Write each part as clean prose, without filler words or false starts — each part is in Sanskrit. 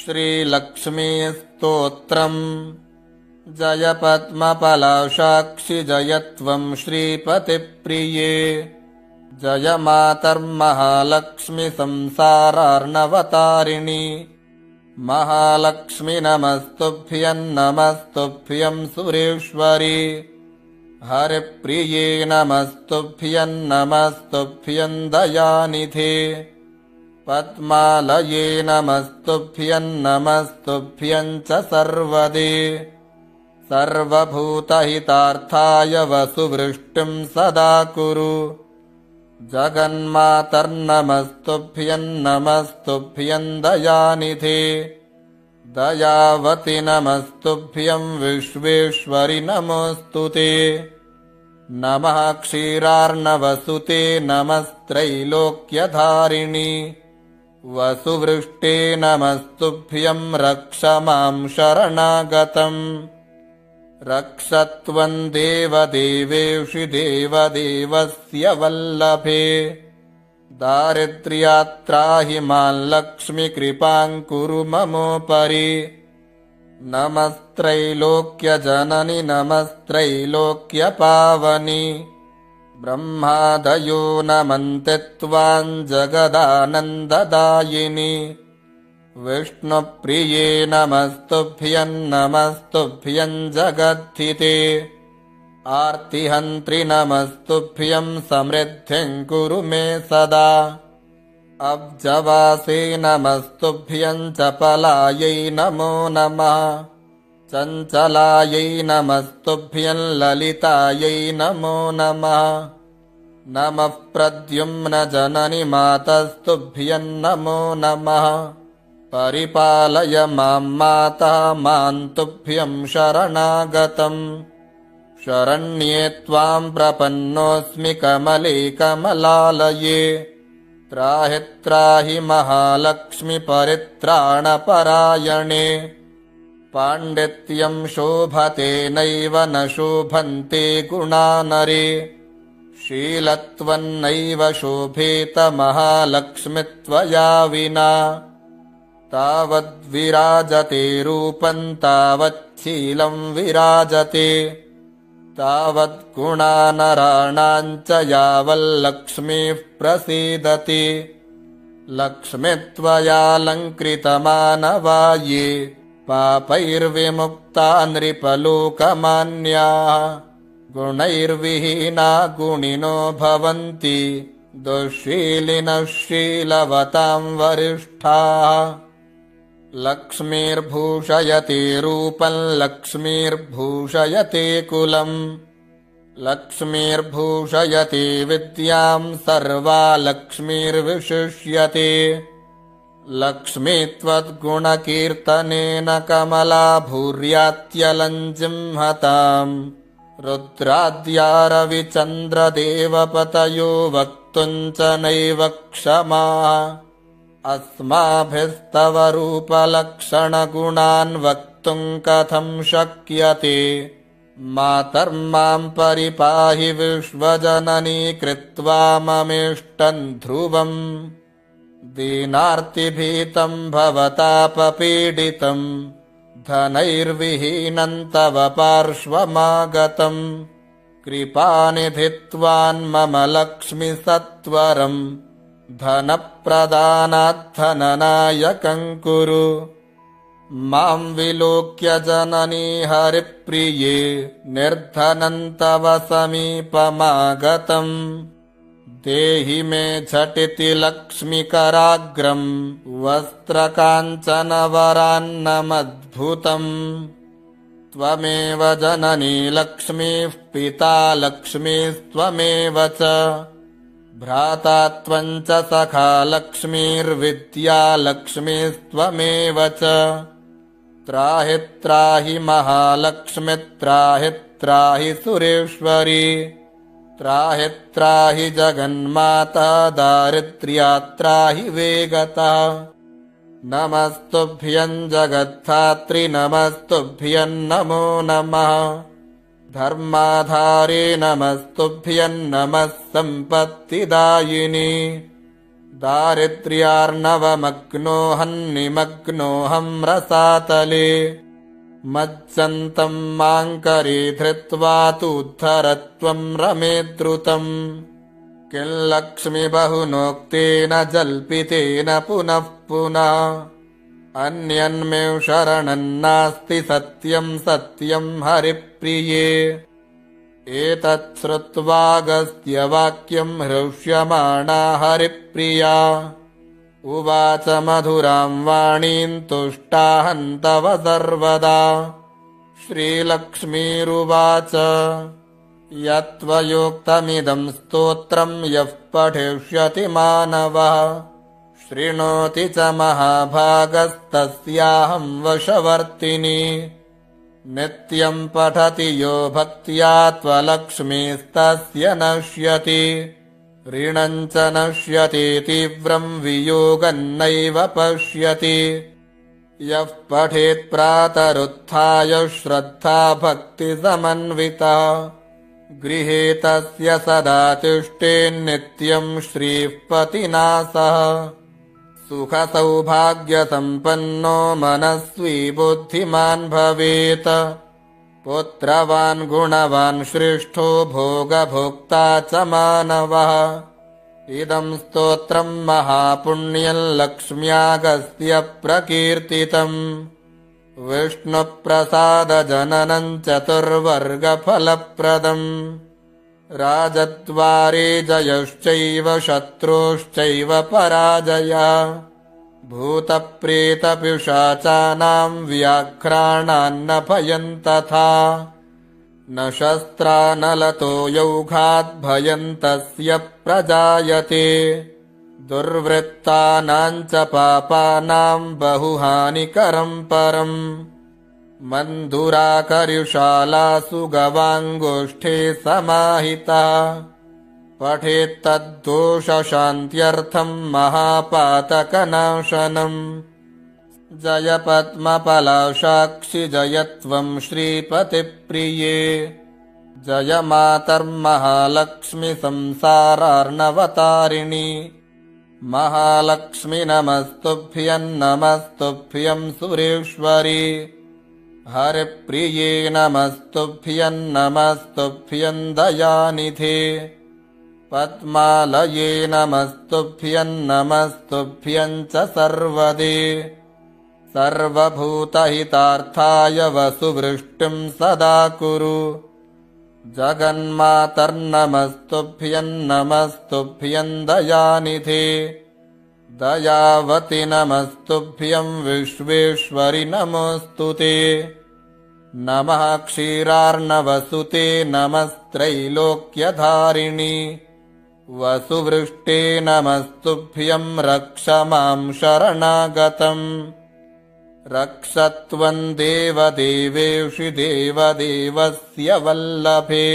श्रीलक्ष्मी स्तोत्रम्। जय पद्मपलाशाक्षि जय त्वं श्रीपतिप्रिये। जय मातर्महालक्ष्मि संसारार्णवतारिणि। महालक्ष्मि नमस्तुभ्यं नमस्तुभ्यं सुरेश्वरि। हरिप्रिये नमस्तुभ्यं नमस्तुभ्यं दयानिधे। पद्मालये नमस्तुभ्यं नमस्तुभ्यं च सर्वदे। सर्वभूतहितार्थाय वसुवृष्टिं सदा कुरु। जगन्मातर्नमस्तुभ्यं नमस्तुभ्यं दयानिधे। दयावति नमस्तुभ्यं विश्वेश्वरि नमोऽस्तुते। नमः क्षीरार्णवसुते नमस्त्रैलोक्यधारिणि। वसुवृष्टे नमस्तुभ्यं रक्ष मां शरणागतम्। रक्ष त्वं देवदेवेषु देवदेवस्य वल्लभे। दारिद्र्यात्राहि मां लक्ष्मीकृपां कुरु ममोपरि। नमस्त्रैलोक्यजननि नमस्त्रैलोक्यपावनि। ब्रह्मादयो नमन्ते त्वां जगदानन्ददायिनि। विष्णुप्रिये नमस्तुभ्यं नमस्तुभ्यं जगद्धिते। आर्तिहन्त्रि नमस्तुभ्यं समृद्धिं कुरु मे सदा। अब्जवासे नमस्तुभ्यं चपलायै नमो नमः। चञ्चलायै नमस्तुभ्यं ललितायै नमो नमः। नमः प्रद्युम्नजननि मातस्तुभ्यं नमो नमः। परिपालय मां माता मां तुभ्यं शरणागतम्। शरण्ये त्वां प्रपन्नोऽस्मि कमले कमलालये। त्राहि त्राहि महालक्ष्मि परित्राणपरायणे। पाण्डित्यं शोभते नैव न शोभन्ते गुणा नरे। शीलत्वं नैव शोभेत महालक्ष्मि त्वया विना। तावद्विराजते रूपं तावच्छीलं विराजते। तावद्गुणा नराणां च यावल्लक्ष्मीः प्रसीदति। लक्ष्मी त्वयालङ्कृतमानवा ये पापैर्विमुक्ता नृपलोकमान्याः। गुणैर्विहीना गुणिनो भवन्ति दुःशीलिनः शीलवतां वरिष्ठाः। लक्ष्मीर्भूषयते रूपं लक्ष्मीर्भूषयते कुलम्। लक्ष्मीर्भूषयते विद्यां सर्वा लक्ष्मीर्विशिष्यते। लक्ष्मी त्वद्गुणकीर्तनेन कमला भूर्यात्यलं जिह्मताम्। रुद्राद्या रविचन्द्रदेवपतयो वक्तुं च नैव क्षमाः। अस्माभिस्तव रूपलक्षणगुणान् वक्तुं कथं शक्यते। मातर्मां परिपाहि विश्वजननी कृत्वा ममेष्टं ध्रुवम्। दीनार्तिभीतं भवतापपीडितं धनैर्विहीनं तव पार्श्वमागतम्। कृपानिधि त्वान् मम लक्ष्मि सत्वरम्। धनप्रदानाद्धननायकं कुरु। मां विलोक्य जननी हरिप्रिये निर्धनं तव समीपमागतम्। देहि मे झटिति लक्ष्मीकराग्रं वस्त्रकाञ्चनवरान्नमद्भुतम्। त्वमेव जननी लक्ष्मीः पिता लक्ष्मीस्त्वमेव च। भ्राता त्वं च सखा लक्ष्मीर्विद्या लक्ष्मीस्त्वमेव च। त्राहि त्राहि महालक्ष्मि त्राहि त्राहि सुरेश्वरि। त्राहि त्राहि जगन्माता दारिद्र्यात्राहि वेगतः। नमस्तुभ्यं जगद्धात्री नमस्तुभ्यं नमो नमः। धर्माधारे नमस्तुभ्यं नमः सम्पत्तिदायिनि। दारिद्र्यार्णवमग्नोऽहन्निमग्नोऽहं रसातले मज्जन्तं माङ्करी धृत्वा तूद्धरत्वं रमे द्रुतम् किल्लक्ष्मिबहुनोक्तेन जल्पितेन पुनः पुनः अन्यन्मे शरणं नास्ति सत्यं सत्यं हरिप्रिये एतत् श्रुत्वागस्त्यवाक्यं हृष्यमाणा हरिप्रिया उवाच मधुरां वाणीं तुष्टाहं तव सर्वदा श्रीलक्ष्मीरुवाच यत्त्वयोक्तमिदं स्तोत्रं यः पठिष्यति मानवः शृणोति च महाभागस्तस्याहं वशवर्तिनी नित्यं पठति यो भक्त्या त्वलक्ष्मीस्तस्य नश्यति ऋणं च नश्यति तीव्रं वियोगं नैव पश्यति यः पठेत् प्रातरुत्थाय श्रद्धा भक्तिसमन्विता गृहे तस्य सदा तिष्ठेन्नित्यं श्रीः पतिना सह सुखसौभाग्यसम्पन्नो मनस्वी बुद्धिमान् भवेत् पुत्रवान् गुणवान् श्रेष्ठो भोगभोक्ता च मानवः इदं स्तोत्रं महापुण्यं लक्ष्म्यागस्य प्रकीर्तितम् विष्णुप्रसादजननं चतुर्वर्गफलप्रदम् राजद्वारे जयश्चैव शत्रोश्चैव पराजया भूतप्रेतपिशाचानां व्याघ्राणान्न भयं तथा न शस्त्रा न लतो यौघात् भयं तस्य प्रजायते दुर्वृत्तानां च पापानां बहुहानिकरं परम् मन्दुराकर्युशालासु गवाङ्गोष्ठे समाहिता पठेत्तद्दोषशान्त्यर्थं महापातकनाशनम् जय पद्मपलाशाक्षि जय त्वं श्रीपतिप्रिये जय मातर्महालक्ष्मि संसारार्णवतारिणि महालक्ष्मि नमस्तुभ्यं नमस्तुभ्यं सुरेश्वरि हरिप्रिये नमस्तुभ्यं नमस्तुभ्यं दयानिधे पद्मालये नमस्तुभ्यं नमस्तुभ्यं च सर्वदे सर्वभूतहितार्थाय वसुवृष्टिं सदा कुरु जगन्मातर्नमस्तुभ्यं नमस्तुभ्यं दयानिधे दयावति नमस्तुभ्यं विश्वेश्वरि नमोऽस्तुते नमः क्षीरार्णवसुते नमस्त्रैलोक्यधारिणि वसुवृष्टे नमस्तुभ्यं रक्ष मां शरणागतम् रक्ष त्वं देवदेवेषु देवदेवस्य वल्लभे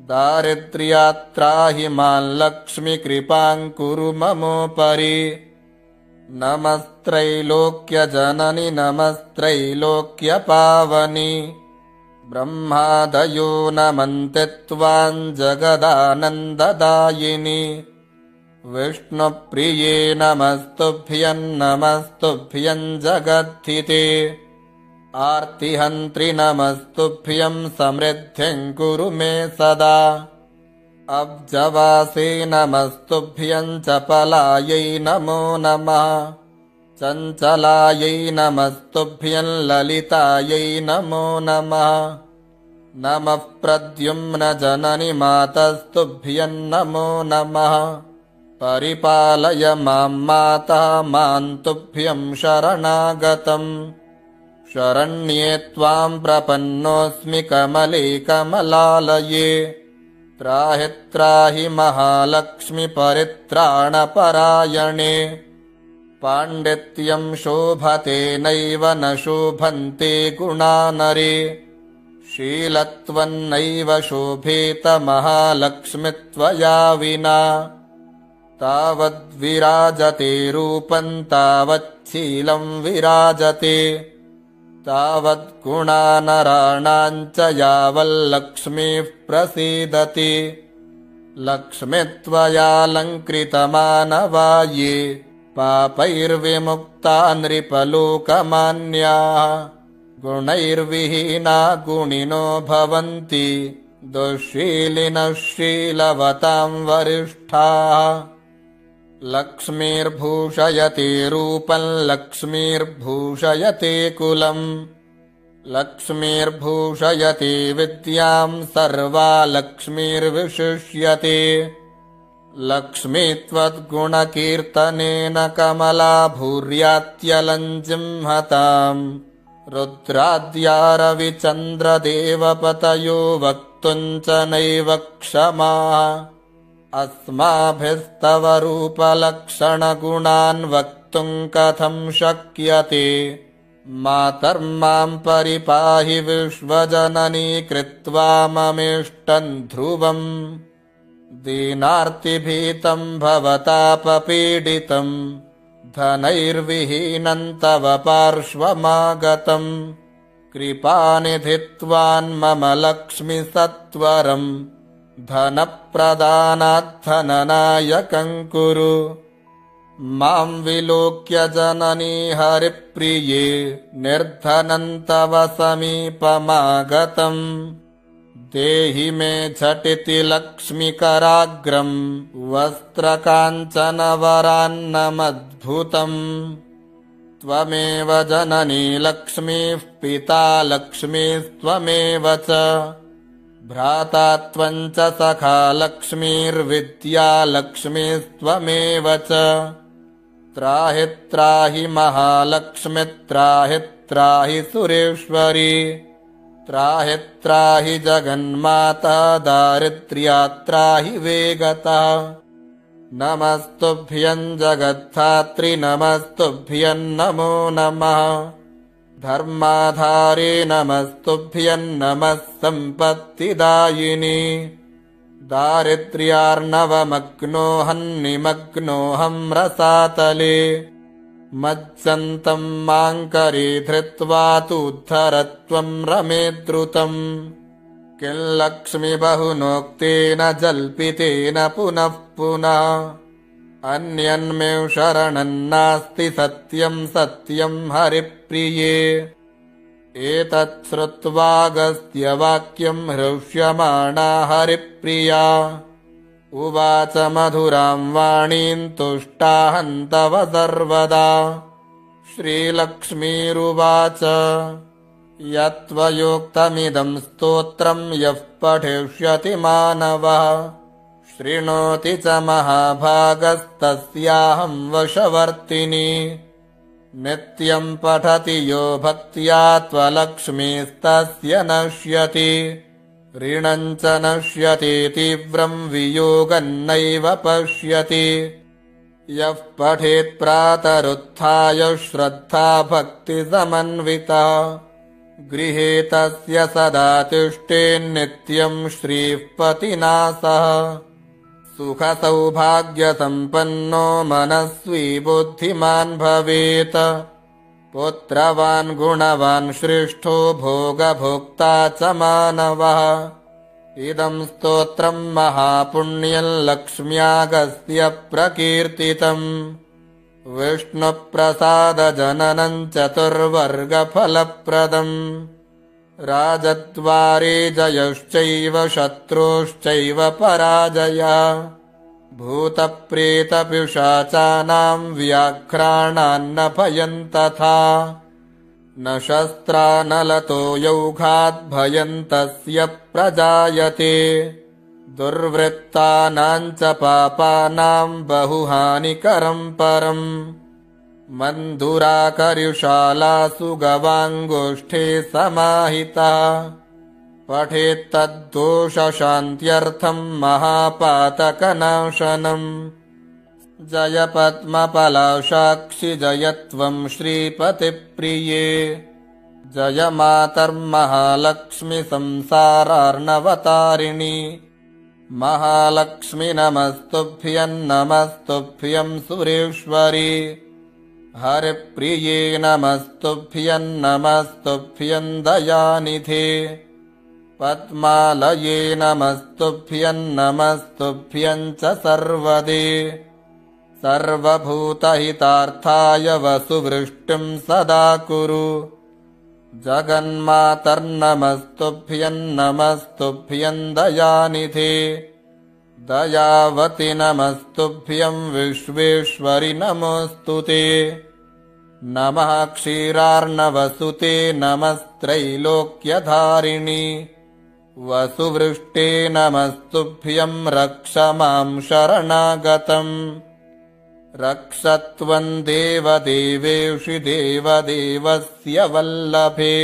दारिद्र्यात्राहि मां लक्ष्मीकृपां कुरु ममोपरि नमस्त्रैलोक्यजननि नमस्त्रैलोक्यपावनि ब्रह्मादयो नमन्ते त्वां जगदानन्ददायिनि विष्णुप्रिये नमस्तुभ्यं नमस्तुभ्यं जगद्धिते आर्तिहन्त्रि नमस्तुभ्यं समृद्धिं कुरु मे सदा अब्जवासे नमस्तुभ्यं चपलायै नमो नमः चञ्चलायै नमस्तुभ्यं ललितायै नमो नमः नमः प्रद्युम्नजननि मातस्तुभ्यं नमो नमः परिपालय मां माता मां तुभ्यं शरणागतम् शरण्ये त्वां प्रपन्नोऽस्मि कमले कमलालये त्राहि त्राहि महालक्ष्मि परित्राणपरायणे पाण्डित्यं शोभते नैव न शोभन्ते गुणा नरे शीलत्वं नैव शोभेत महालक्ष्मि त्वया विना तावद्विराजते रूपं तावच्छीलं विराजते तावद्गुणा नराणां च यावल्लक्ष्मीः प्रसीदति लक्ष्मीत्वयालङ्कृतमानवा ये पापैर्विमुक्ता नृपलोकमान्याः गुणैर्विहीना गुणिनो भवन्ति दुःशीलिनः शीलवतां वरिष्ठाः लक्ष्मीर्भूषयते रूपं लक्ष्मीर्भूषयते कुलम् लक्ष्मीर्भूषयते विद्यां सर्वा लक्ष्मीर्विशिष्यते लक्ष्मी त्वद्गुणकीर्तनेन कमला भूर्यात्यलञ्जिह्मताम् रुद्राद्या रविचन्द्रदेवपतयो वक्तुं च नैव क्षमाः अस्माभिस्तव रूपलक्षणगुणान् वक्तुं कथं शक्यते मातर्मां परिपाहि विश्वजननी कृत्वा ममेष्टं ध्रुवम् दीनार्तिभीतं भवतापपीडितं धनैर्विहीनं तव पार्श्वमागतं कृपानिधित्वान् मम लक्ष्मि सत्वरं धनप्रदानाद्धननायकं कुरु मां विलोक्य जननी हरिप्रिये निर्धनं तव समीपमागतम् देहि मे झटिति लक्ष्मीकराग्रम् वस्त्रकाञ्चनवरान्नमद्भुतम् त्वमेव जननी लक्ष्मीः पिता लक्ष्मीस्त्वमेव च भ्राता त्वं च सखा लक्ष्मीर्विद्या लक्ष्मीस्त्वमेव च त्राहि त्राहि महालक्ष्मी त्राहि त्राहि सुरेश्वरी त्राहि त्राहि जगन्माता दारिद्र्यात् त्राहि वेगतः नमस्तुभ्यं जगद्धात्री नमस्तुभ्यं नमो नमः धर्माधारे नमस्तुभ्यं नमः सम्पत्तिदायिनी दारिद्र्यार्णवमग्नोऽहं निमग्नोऽहं रसातले मज्जन्तं मां करे धृत्वा तूद्धरत्वं रमे द्रुतम् किं लक्ष्मी बहुनोक्तेन जल्पितेन पुनः पुनः अन्यन्मे शरणं नास्ति सत्यं सत्यं हरिप्रिये एतत् श्रुत्वागस्त्यवाक्यं हृष्यमाणा हरिप्रिया उवाच मधुरां वाणीं तुष्टाहं तव सर्वदा श्रीलक्ष्मीरुवाच यत्त्वयोक्तमिदं स्तोत्रं यः पठिष्यति मानवः शृणोति च महाभागस्तस्याहं वशवर्तिनी नित्यं पठति यो भक्त्या त्वलक्ष्मीस्तस्य नश्यति ऋणं च नश्यति तीव्रं वियोगं नैव पश्यति यः पठेत् प्रातरुत्थाय श्रद्धा भक्तिसमन्विता गृहे तस्य सदा तिष्ठेन्नित्यं श्रीः पतिना सह सुखसौभाग्यसम्पन्नो मनस्वी बुद्धिमान् भवेत् पुत्रवान् गुणवान् श्रेष्ठो भोगभोक्ता च मानवः इदं स्तोत्रं महापुण्यं लक्ष्म्यागस्य प्रकीर्तितम् विष्णुप्रसादजननं चतुर्वर्गफलप्रदम् राजद्वारे जयश्चैव शत्रोश्चैव पराजयः भूतप्रेतपिशाचानां व्याघ्राणान्न भयं तथा न शस्त्रा न लतो यौघात् भयं तस्य प्रजायते दुर्वृत्तानां च पापानां बहुहानिकरं परम् मन्धुराकर्युशालासु गवाङ्गोष्ठे समाहिता पठेत्तद्दोषशान्त्यर्थं महापातकनाशनम् जय पद्मपलाशाक्षि जय त्वं श्रीपतिप्रिये जय मातर्महालक्ष्मि संसारार्णवतारिणि महालक्ष्मि नमस्तुभ्यं सुरेश्वरि हरिप्रिये नमस्तुभ्यं दयानिधे पद्मालये नमस्तुभ्यं नमस्तुभ्यं च सर्वदे सर्वभूतहितार्थाय वसुवृष्टिं सदा कुरु जगन्मातर्नमस्तुभ्यं नमस्तुभ्यं दयानिधे दयावति नमस्तुभ्यं विश्वेश्वरि नमोऽस्तुते नमः क्षीरार्णवसुते नमस्त्रैलोक्यधारिणि वसुवृष्टे नमस्तुभ्यं रक्ष मां शरणागतम् रक्षत्वं देवदेवेषु देवदेवस्य वल्लभे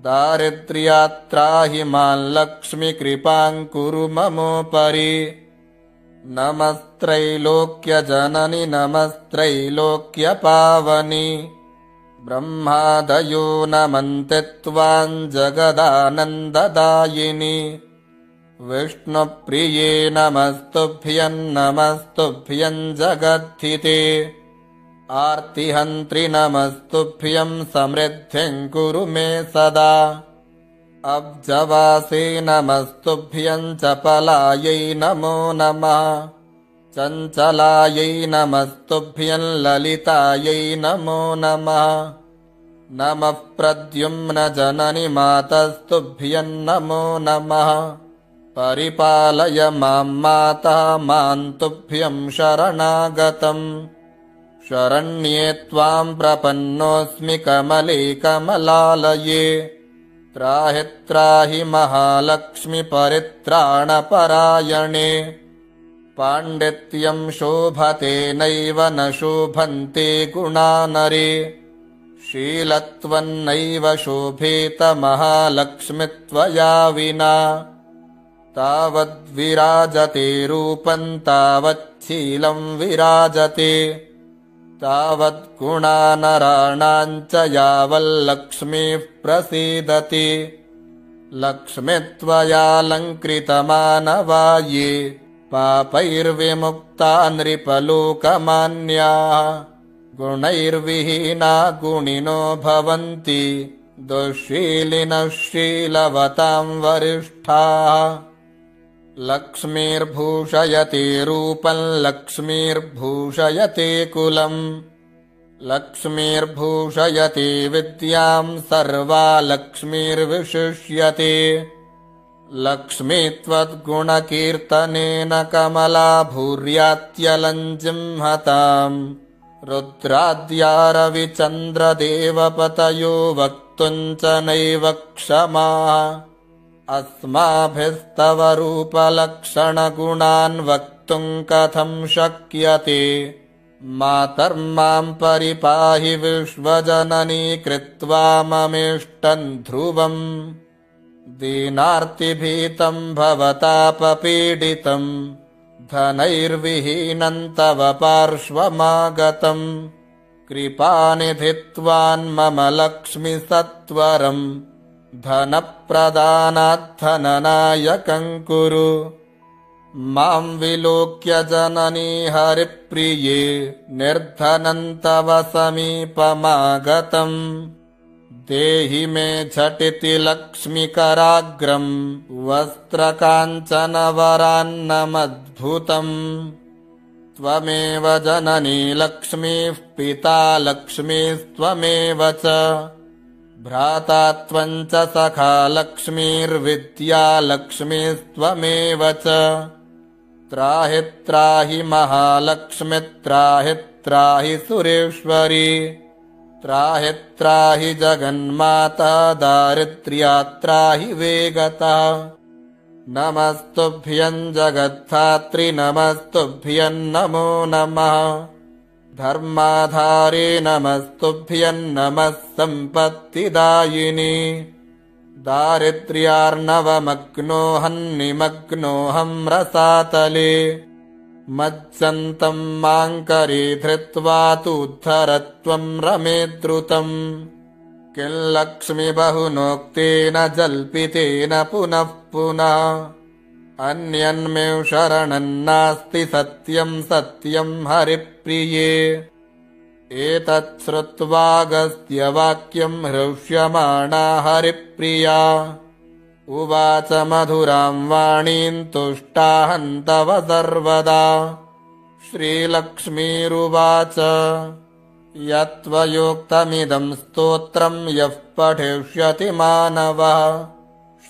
दारिद्र्यात्राहि मां लक्ष्मीकृपां कुरु ममोपरि नमस्त्रैलोक्यजननि नमस्त्रैलोक्यपावनि ब्रह्मादयो नमन्ते त्वां जगदानन्ददायिनि विष्णुप्रिये नमस्तुभ्यं नमस्तुभ्यं जगद्धिते आर्तिहन्त्रि नमस्तुभ्यं समृद्धिं कुरु मे सदा अब्जवासे नमस्तुभ्यं चपलायै नमो नमः चञ्चलायै नमस्तुभ्यं ललितायै नमो नमः नमः प्रद्युम्नजननि मातस्तुभ्यं नमो नमः परिपालय मां माता मां तुभ्यं शरणागतम् शरण्ये त्वां प्रपन्नोऽस्मि कमले कमलालये त्राहि त्राहि महालक्ष्मि परित्राणपरायणे पाण्डित्यं शोभते नैव न शोभन्ते गुणा नरे शीलत्वन्नैव शोभेत महालक्ष्मि त्वया विना तावद्विराजते रूपं तावच्छीलं विराजते तावद्गुणानराणां च यावल्लक्ष्मीः प्रसीदति लक्ष्मी त्वयालङ्कृतमानवा ये पापैर्विमुक्ता नृपलोकमान्याः गुणैर्विहीना गुणिनो भवन्ति दुःशीलिनः शीलवतां वरिष्ठाः लक्ष्मीर्भूषयते रूपं लक्ष्मीर्भूषयते कुलम् लक्ष्मीर्भूषयते विद्यां सर्वा लक्ष्मीर्विशिष्यते लक्ष्मी त्वद्गुणकीर्तनेन कमला भूर्यात्यलं जिह्मताम् रुद्राद्या रविचन्द्रदेवपतयो वक्तुं च नैव क्षमाः अस्माभिस्तव रूपलक्षणगुणान् वक्तुं कथं शक्यते मातर्मां परिपाहि विश्वजननी कृत्वा ममेष्टं ध्रुवम् दीनार्तिभीतं भवतापपीडितं धनैर्विहीनं तव पार्श्वमागतम् कृपानिधि त्वान् मम लक्ष्मि सत्वरम् धनप्रदानाद्धननायकं कुरु मां विलोक्य जननी हरिप्रिये निर्धनं तव समीपमागतम् देहि मे झटिति लक्ष्मीकराग्रं वस्त्रकाञ्चनवरान्नमद्भुतम् त्वमेव जननी लक्ष्मीः पिता लक्ष्मीस्त्वमेव च भ्राता त्वं च सखा लक्ष्मीर्विद्या लक्ष्मीस्त्वमेव च त्राहि त्राहि महालक्ष्मि त्राहि त्राहि सुरेश्वरी त्राहि त्राहि जगन्माता दारिद्र्यात्राहि वेगता नमस्तुभ्यं जगद्धात्री नमस्तुभ्यं नमो नमः धर्माधारे नमस्तुभ्यं नमः सम्पत्तिदायिनि दारिद्र्यार्णवमग्नोऽहं निमग्नोऽहं रसातले मज्जन्तं मां करे धृत्वा तूद्धरत्वं रमे द्रुतम् किं लक्ष्मी बहुनोक्तेन जल्पितेन पुनः पुनः अन्यन्मे शरणं नास्ति सत्यं सत्यं हरिप्रिये एतत् श्रुत्वागस्त्यवाक्यं हृष्यमाणा हरिप्रिया उवाच मधुरां वाणीं तुष्टाहं तव सर्वदा। श्रीलक्ष्मीरुवाच यत्त्वयोक्तमिदं स्तोत्रं यः पठिष्यति मानवः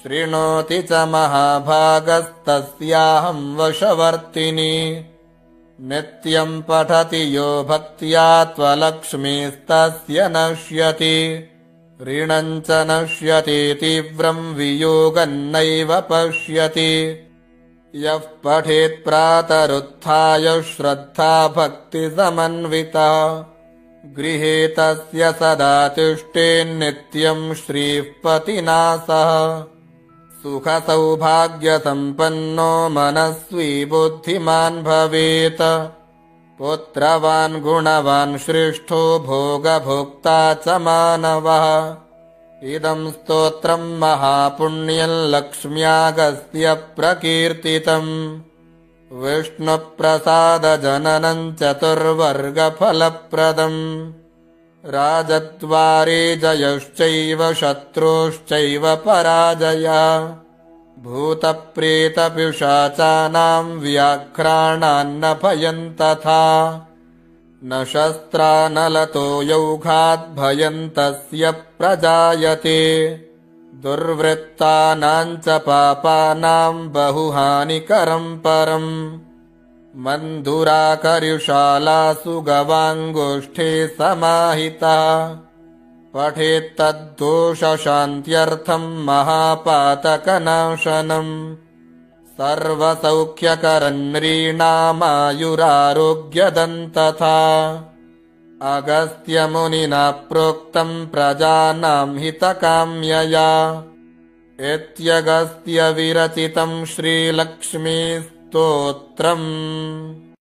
शृणोति च महाभागस्तस्याहं वशवर्तिनी। नित्यं पठति यो भक्त्या त्वलक्ष्मीस्तस्य नश्यति ऋणं च नश्यति तीव्रं वियोगं नैव पश्यति। यः पठेत् प्रातरुत्थाय श्रद्धा भक्तिसमन्विता गृहे तस्य सदा तिष्ठेन्नित्यं श्रीः पतिना सह। सुखसौभाग्यसम्पन्नो मनस्वी बुद्धिमान् भवेत् पुत्रवान् गुणवान् श्रेष्ठो भोगभोक्ता च मानवः। इदं स्तोत्रं महापुण्यं लक्ष्म्यागस्य प्रकीर्तितम् विष्णुप्रसादजननं चतुर्वर्गफलप्रदम्। राजद्वारे जयश्चैव शत्रुश्चैव पराजया भूतप्रेतपिशाचानां व्याघ्राणान्न भयं तथा न शस्त्रा न लतो यौघात् भयं तस्य प्रजायते। दुर्वृत्तानां च पापानां बहुहानिकरं परम् मन्धुराकर्युशालासु गवाङ्गोष्ठे समाहिता पठेत्तद्दोषशान्त्यर्थं महापातकनाशनम् सर्वसौख्यकरं नृणामायुरारोग्यदं तथा। अगस्त्यमुनिना प्रोक्तं प्रजानां हितकाम्यया इत्यगस्त्यविरचितं श्रीलक्ष्मीस्तोत्रम्।